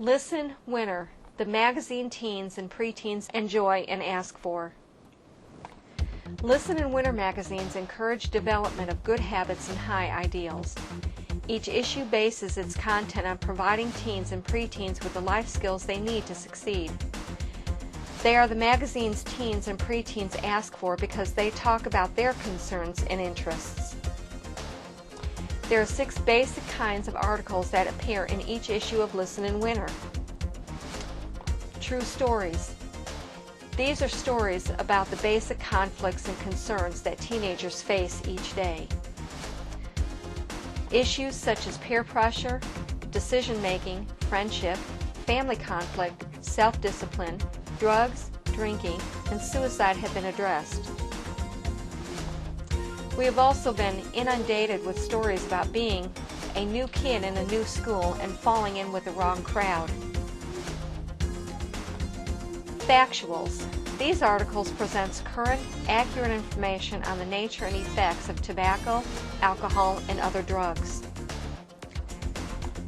Listen, Winner, the magazine teens and preteens enjoy and ask for. Listen and Winner magazines encourage development of good habits and high ideals. Each issue bases its content on providing teens and preteens with the life skills they need to succeed. They are the magazines teens and preteens ask for because they talk about their concerns and interests. There are 6 basic kinds of articles that appear in each issue of Listen and Winner. True stories. These are stories about the basic conflicts and concerns that teenagers face each day. Issues such as peer pressure, decision-making, friendship, family conflict, self-discipline, drugs, drinking, and suicide have been addressed. We have also been inundated with stories about being a new kid in a new school and falling in with the wrong crowd. Factuals. These articles present current, accurate information on the nature and effects of tobacco, alcohol, and other drugs.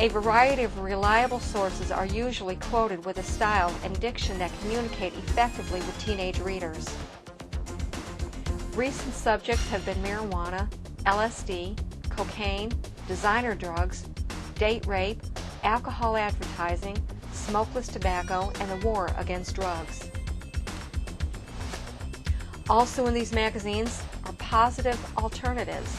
A variety of reliable sources are usually quoted with a style and diction that communicate effectively with teenage readers. Recent subjects have been marijuana, LSD, cocaine, designer drugs, date rape, alcohol advertising, smokeless tobacco, and the war against drugs. Also in these magazines are positive alternatives.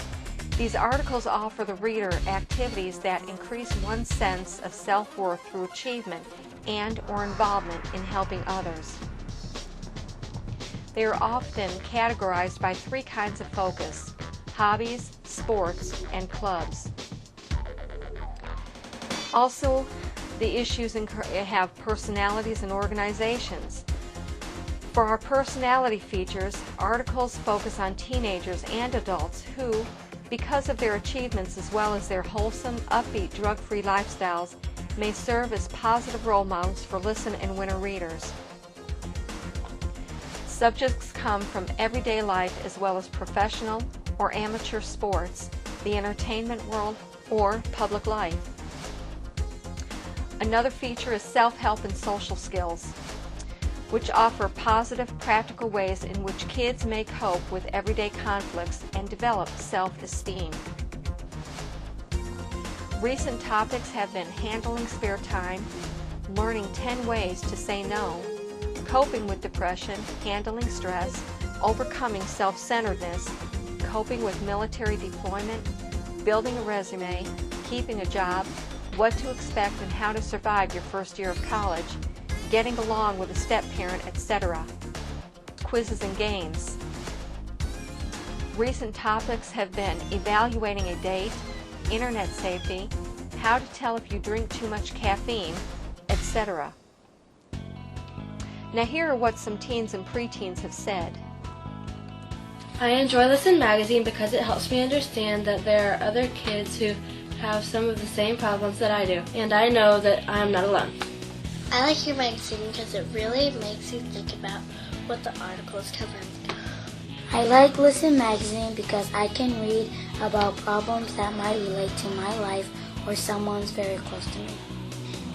These articles offer the reader activities that increase one's sense of self-worth through achievement and or involvement in helping others. They are often categorized by 3 kinds of focus: hobbies, sports, and clubs. Also, the issues have personalities and organizations. For our personality features, articles focus on teenagers and adults who, because of their achievements as well as their wholesome, upbeat, drug-free lifestyles, may serve as positive role models for Listen and Winner readers. Subjects come from everyday life as well as professional or amateur sports, the entertainment world, or public life. Another feature is self-help and social skills, which offer positive, practical ways in which kids may cope with everyday conflicts and develop self-esteem. Recent topics have been handling spare time, learning 10 ways to say no, coping with depression, handling stress, overcoming self-centeredness, coping with military deployment, building a resume, keeping a job, what to expect and how to survive your first year of college, getting along with a step-parent, etc. Quizzes and games. Recent topics have been evaluating a date, internet safety, how to tell if you drink too much caffeine, etc. Now here are what some teens and preteens have said. I enjoy Listen magazine because it helps me understand that there are other kids who have some of the same problems that I do, and I know that I am not alone. I like your magazine because it really makes you think about what the article is covering. I like Listen magazine because I can read about problems that might relate to my life or someone's very close to me.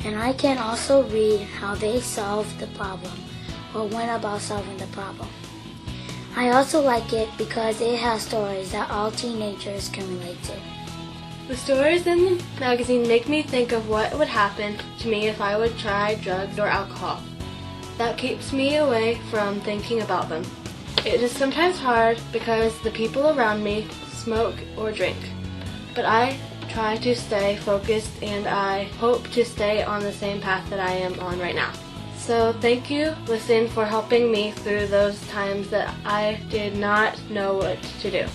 And I can also read how they solved the problem or went about solving the problem. I also like it because it has stories that all teenagers can relate to. The stories in the magazine make me think of what would happen to me if I would try drugs or alcohol. That keeps me away from thinking about them. It is sometimes hard because the people around me smoke or drink, but I try to stay focused and I hope to stay on the same path that I am on right now. So thank you, Listen, for helping me through those times that I did not know what to do.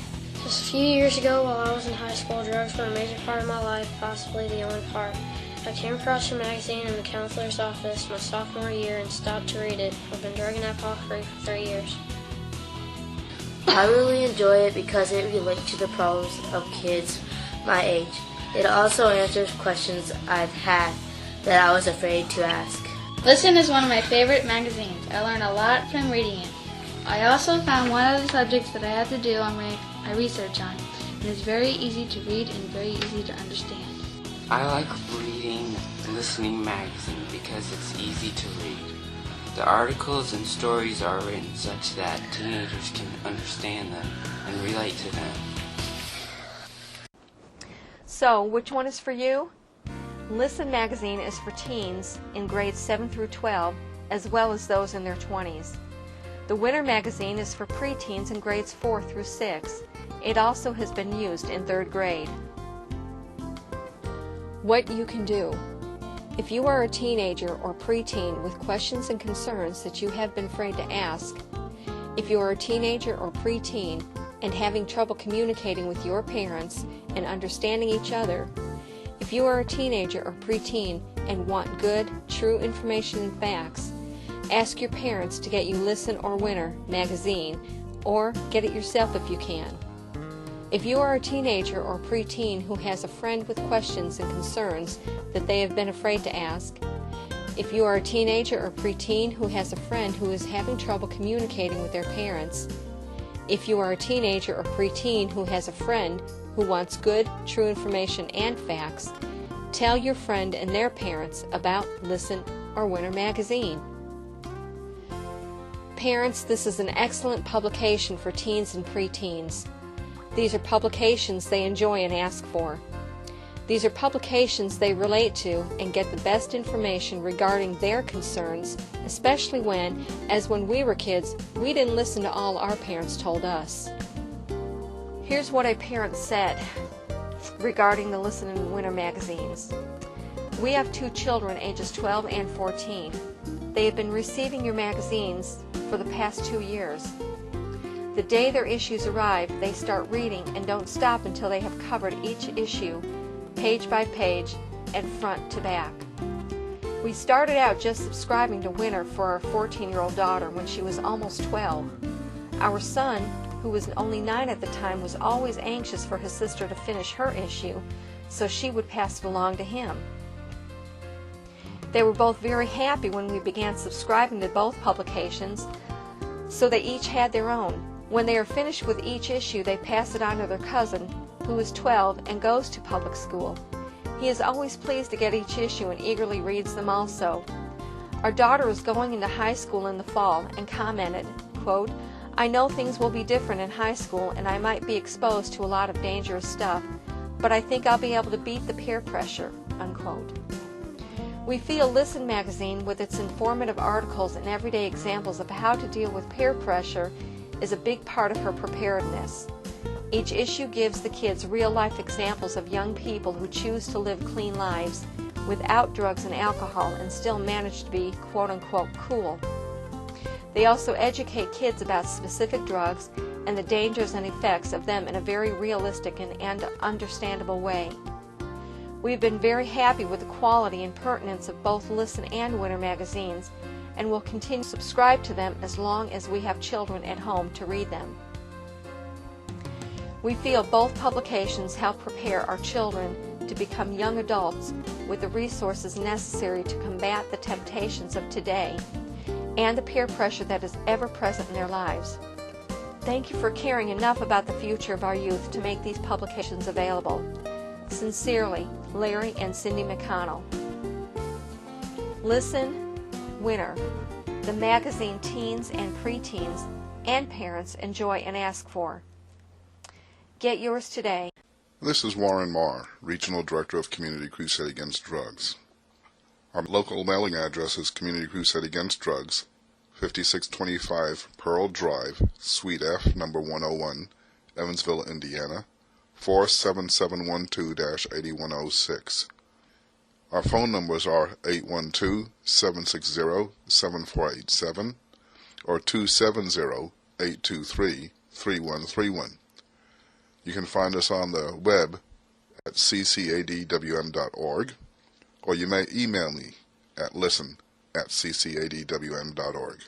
Just a few years ago while I was in high school, drugs were a major part of my life, possibly the only part. I came across your magazine in the counselor's office my sophomore year and stopped to read it. I've been drug and alcohol free for 3 years. I really enjoy it because it relates to the problems of kids my age. It also answers questions I've had that I was afraid to ask. Listen is one of my favorite magazines. I learn a lot from reading it. I also found one of the subjects that I had to do my research on. It is very easy to read and very easy to understand. I like reading listening magazine because it's easy to read. The articles and stories are written such that teenagers can understand them and relate to them. So, which one is for you? Listen magazine is for teens in grades 7 through 12, as well as those in their 20s. The Winter magazine is for preteens in grades 4 through 6. It also has been used in 3rd grade. What you can do. If you are a teenager or preteen with questions and concerns that you have been afraid to ask, if you are a teenager or preteen and having trouble communicating with your parents and understanding each other, if you are a teenager or preteen and want good, true information and facts, ask your parents to get you Listen or Winter magazine, or get it yourself if you can. If you are a teenager or preteen who has a friend with questions and concerns that they have been afraid to ask, if you are a teenager or preteen who has a friend who is having trouble communicating with their parents, if you are a teenager or preteen who has a friend who wants good, true information and facts, tell your friend and their parents about Listen or Winter magazine. Parents, this is an excellent publication for teens and preteens. These are publications they enjoy and ask for. These are publications they relate to and get the best information regarding their concerns, especially when, as when we were kids, we didn't listen to all our parents told us. Here's what a parent said regarding the Listen and Winter magazines. We have 2 children ages 12 and 14. They have been receiving your magazines for the past 2 years. The day their issues arrive, they start reading and don't stop until they have covered each issue, page by page, and front to back. We started out just subscribing to Winter for our 14-year-old daughter when she was almost 12. Our son, who was only 9 at the time, was always anxious for his sister to finish her issue, so she would pass it along to him. They were both very happy when we began subscribing to both publications, so they each had their own. When they are finished with each issue, they pass it on to their cousin, who is 12 and goes to public school. He is always pleased to get each issue and eagerly reads them also. Our daughter is going into high school in the fall and commented, quote, "I know things will be different in high school and I might be exposed to a lot of dangerous stuff, but I think I'll be able to beat the peer pressure," unquote. We feel Listen magazine, with its informative articles and everyday examples of how to deal with peer pressure, is a big part of her preparedness. Each issue gives the kids real-life examples of young people who choose to live clean lives without drugs and alcohol and still manage to be quote-unquote cool. They also educate kids about specific drugs and the dangers and effects of them in a very realistic and understandable way. We've been very happy with the quality and pertinence of both Listen and Winter magazines, and will continue to subscribe to them as long as we have children at home to read them. We feel both publications help prepare our children to become young adults with the resources necessary to combat the temptations of today and the peer pressure that is ever present in their lives. Thank you for caring enough about the future of our youth to make these publications available. Sincerely, Larry and Cindy McConnell. Listen, Winter, the magazine teens and preteens and parents enjoy and ask for. Get yours today. This is Warren Marr, Regional Director of Community Crusade Against Drugs. Our local mailing address is Community Crusade Against Drugs, 5625 Pearl Drive, Suite F, number 101, Evansville, Indiana, 47712-8106. Our phone numbers are 812-760-7487 or 270-823-3131. You can find us on the web at ccadwn.org, or you may email me at listen@ccadwn.org.